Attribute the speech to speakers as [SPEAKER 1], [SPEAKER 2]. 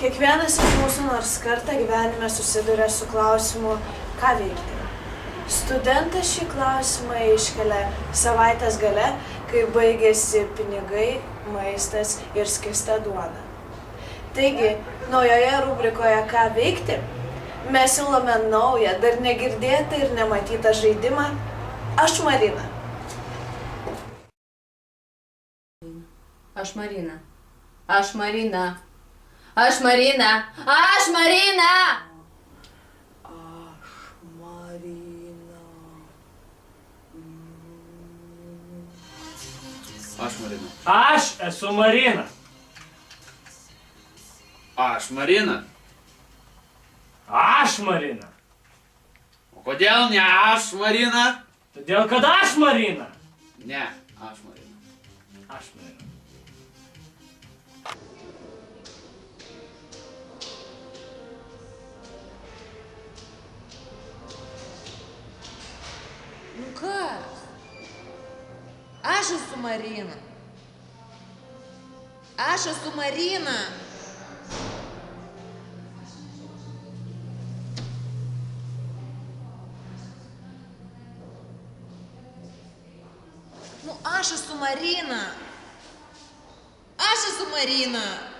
[SPEAKER 1] Kiekvienas iš mūsų nors kartą gyvenime susiduria su klausimu, ką veikti. Studentas šį klausimą iškelia savaitės gale, kai baigėsi pinigai, maistas ir skista duona. Taigi, naujoje rubrikoje Ką veikti, mes siūlome naują, dar negirdėtą ir nematytą žaidimą Aš Marina.
[SPEAKER 2] Aš Marina. Aš Marina. Aš Marina. Aš Marina.
[SPEAKER 3] Aš Marina.
[SPEAKER 4] Aš esu Marina.
[SPEAKER 3] Aš Marina.
[SPEAKER 4] Aš Marina.
[SPEAKER 3] O kodėl ne aš Marina?
[SPEAKER 4] Todėl, kad aš Marina.
[SPEAKER 3] Ne, aš Marina.
[SPEAKER 4] Aš Marina.
[SPEAKER 5] Nu kas? Aš esu Marina. Aš esu Marina. Nu aš esu Marina. Aš esu Marina.